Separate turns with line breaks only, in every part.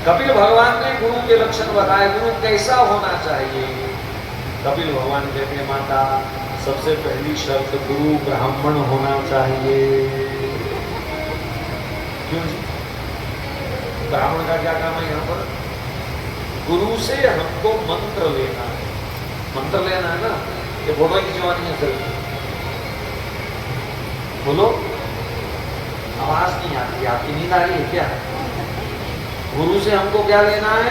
कपिल भगवान ने गुरु के लक्षण बताए, गुरु कैसा होना चाहिए। कपिल भगवान कहते हैं माता सबसे पहली शर्त गुरु ब्राह्मण होना चाहिए। क्यों जी? ब्राह्मण का क्या काम है यहाँ पर? गुरु से हमको मंत्र लेना है। मंत्र लेना है ना, ये फोटो की जवानी है सर। बोलो, आवाज नहीं आती, आपकी नींद आ रही है क्या? गुरु से हमको क्या लेना है?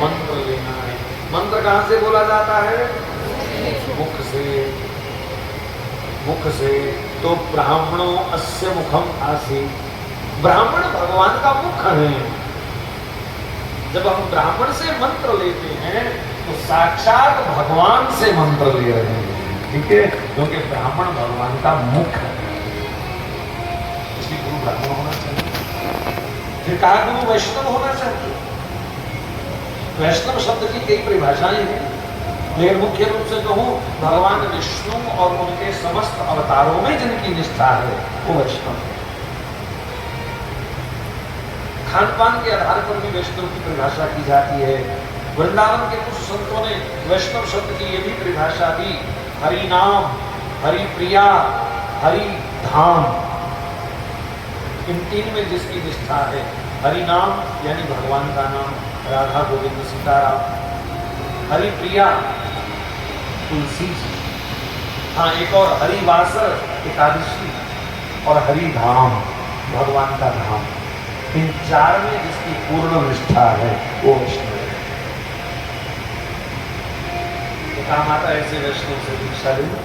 मंत्र लेना है। मंत्र कहां से बोला जाता है? मुख से। मुख से। तो ब्राह्मणों अस्य मुखम आसीत्। ब्राह्मण भगवान का मुख है। जब हम ब्राह्मण से मंत्र लेते हैं तो साक्षात भगवान से मंत्र ले रहे हैं, ठीक है? क्योंकि ब्राह्मण भगवान का मुख है, इसलिए गुरु ब्राह्मण होना चाहिए। फिर कहा गुरु वैष्णव होना चाहिए। वैष्णव शब्द की कई परिभाषाएं हैं, लेकिन मुख्य रूप से कहूं भगवान विष्णु और उनके समस्त अवतारों में जिनकी निष्ठा है वो वैष्णव है। खान पान के आधार पर भी वैष्णव की परिभाषा की जाती है। वृंदावन के कुछ संतों ने वैष्णव शब्द की ये भी परिभाषा दी, हरि नाम, हरि प्रिया, हरि धाम। इन तीन में जिसकी निष्ठा है, हरि नाम यानी भगवान का नाम, राधा गोविंद सीताराम। हरि प्रिया तुलसी जी, हाँ एक और हरिवासर एकादशी, और हरि धाम भगवान का धाम। इन चार में जिसकी पूर्ण निष्ठा है वो वैष्णव है। तो काम आता है ऐसे वैष्णव से दीक्षा लेना।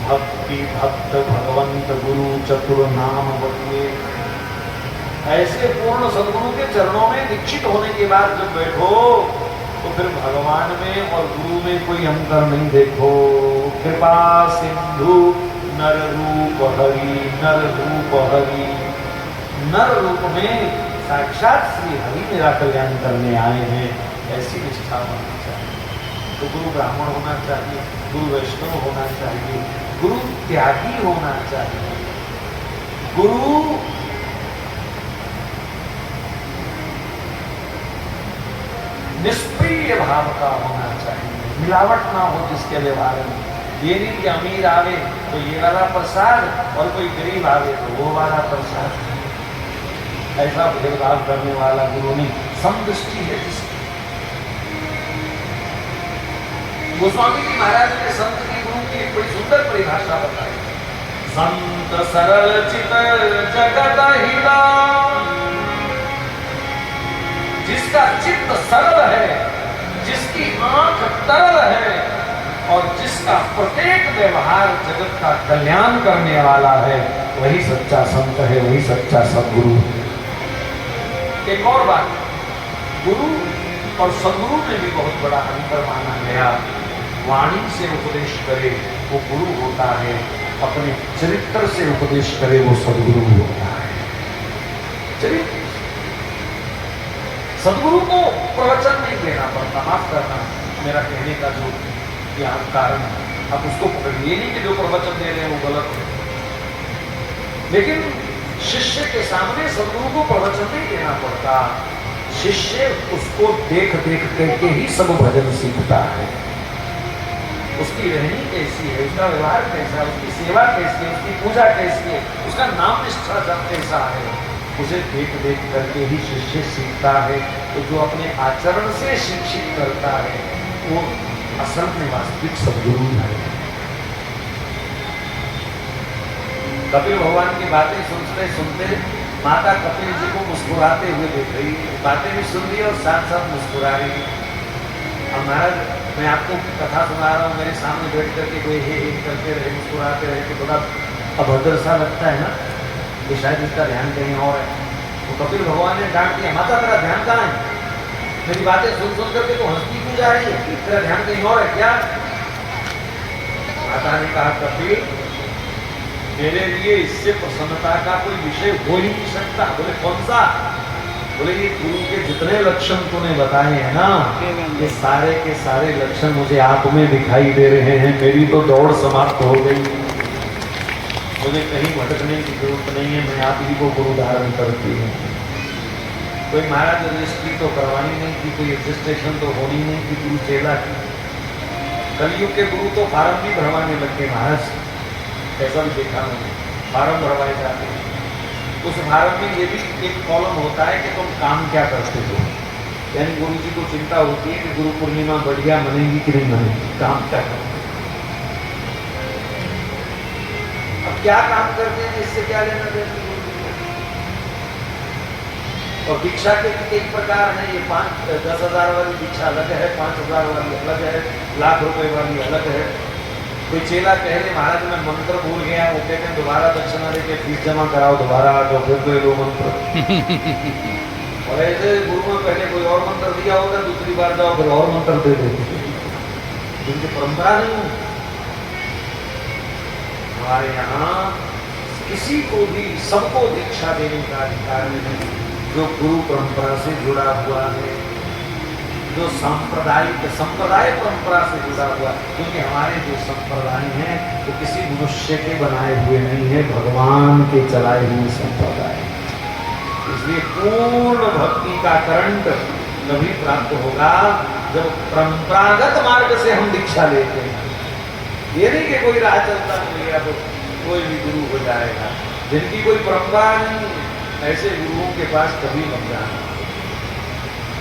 भक्ति भक्त भगवंत गुरु चतुर नाम बतुए। ऐसे पूर्ण सद्गुरु के चरणों में दीक्षित होने के बाद जब बैठो तो फिर भगवान में और गुरु में कोई अंतर नहीं देखो। कृपा सिंधु नर रूप हरि, नर रूप हरि। नर रूप में साक्षात श्री हरि मेरा कल्याण करने आए हैं, ऐसी निष्ठा होनी चाहिए। तो गुरु ब्राह्मण होना चाहिए, गुरु वैष्णव होना चाहिए, गुरु त्यागी होना चाहिए, गुरु निष्प्रिय भाव का होना चाहिए, मिलावट ना हो जिसके व्यवहार में। ये नहीं कि अमीर आवे तो ये वाला प्रसाद और कोई गरीब आवे तो वो वाला प्रसाद, ऐसा भेदभाव करने वाला गुरु नहीं। समदृष्टि है जिसकी। गोस्वामी जी महाराज ने संत की गुरु की एक बड़ी सुंदर परिभाषा बताई। संत सरल चित जगत हिता। जिसका चित्त सरल है, जिसकी आंख तरल है और जिसका प्रत्येक व्यवहार जगत का कल्याण करने वाला है, वही सच्चा संत है, वही सच्चा सद्गुरु है। एक और बात, गुरु और सद्गुरु में भी बहुत बड़ा अंतर माना गया। वाणी से उपदेश करे वो गुरु होता है, अपने चरित्र से उपदेश करे वो सद्गुरु होता है। चरित्र सद्गुरु को प्रवचन नहीं देना पड़ता, माफ करना मेरा कहने का जो यहाँ कारण है, आप उसको पकड़िए नहीं कि जो प्रवचन दे रहे हैं वो गलत है। लेकिन शिष्य के सामने सद्गुरु को प्रवचन नहीं देना पड़ता। शिष्य उसको देख देख करके ही सब भजन सीखता है। उसकी रहनी कैसी है, उसका व्यवहार कैसा है, उसकी सेवा कैसी है, उसकी पूजा कैसी है, उसका नाम निष्ठा कैसा है, उसे देख देख करके ही शिष्य सीखता है। तो जो अपने आचरण से शिक्षित करता है वो असल में वास्तविक सद्गुरु है। कपिल भगवान की बातें सुनते सुनते माता कपिल जी को मुस्कुराते हुए देख रही है, बातें भी सुन रही है और साथ साथ मुस्कुरा रही है। अब महाराज मैं आपको कथा सुना रहा हूँ, मेरे सामने बैठ करके कोई हे करते रहे, मुस्कुराते रहे तो थोड़ा अभद्र सा लगता है ना, कि शायद इसका ध्यान कहीं और है। तो कपिल भगवान ने डांट दिया, माता तेरा ध्यान कहाँ है? मेरी बातें सुन सुन करके तो हंसती क्यों जा रही है? तेरा ध्यान कहीं और है क्या? माता ने कहा कपिल मेरे लिए इससे प्रसन्नता का कोई विषय हो ही नहीं सकता। बोले कौन सा? बोले ये गुरु के जितने लक्षण तूने बताए हैं ना, ये सारे के सारे लक्षण मुझे आप में दिखाई दे रहे हैं। मेरी तो दौड़ समाप्त हो गई। मुझे कहीं भटकने की जरूरत नहीं है, मैं आप ही को गुरु धारण करती हूँ। कोई महाराज रजिस्ट्री तो करवानी नहीं थी, कोई रजिस्ट्रेशन तो होनी नहीं थी गुरु चेला की। कलयुग के गुरु तो फार्म भी भरवाने लगे महाराज, ऐसा भी देखा मैंने, फार्म भरवाए जाते हैं। उस फार्म में ये भी एक कॉलम होता है कि तुम काम क्या करते हो, यानी गुरु जी को चिंता होती है कि गुरु पूर्णिमा बढ़िया मनेगी कि नहीं मनेगी, काम क्या करते। अब क्या काम करते हैं इससे क्या लेना देना। और दीक्षा के भी एक प्रकार है, ये 5-10,000 वाली दीक्षा अलग है, 5,000 वाली अलग है, लाख रुपए वाली अलग है। कोई चेला कहने महाराज मैं मंत्र भूल गया, वो कहते हैं दोबारा दक्षिणा देके फीस जमा कराओ, दोबारा आ जाओ, फिर कोई लो मंत्र। और ऐसे गुरु में पहले कोई और मंत्र दिया होगा, दूसरी बार जाओ फिर और मंत्र दे देते, जिनकी परंपरा नहीं है। हमारे यहाँ किसी को भी सबको दीक्षा देने का अधिकार नहीं, जो गुरु परंपरा से जुड़ा हुआ है, जो संप्रदाय परंपरा से जुड़ा हुआ, क्योंकि हमारे जो संप्रदाय हैं वो किसी मनुष्य के बनाए हुए नहीं है, भगवान के चलाए हुए संप्रदाय। इसलिए पूर्ण भक्ति का करंट तभी प्राप्त होगा जब परंपरागत मार्ग से हम दीक्षा लेते हैं। ये नहीं कि कोई राह चलता मिल गया तो कोई भी गुरु हो जाएगा, जिनकी कोई परंपरा नहीं, ऐसे गुरुओं के पास कभी मत जाना।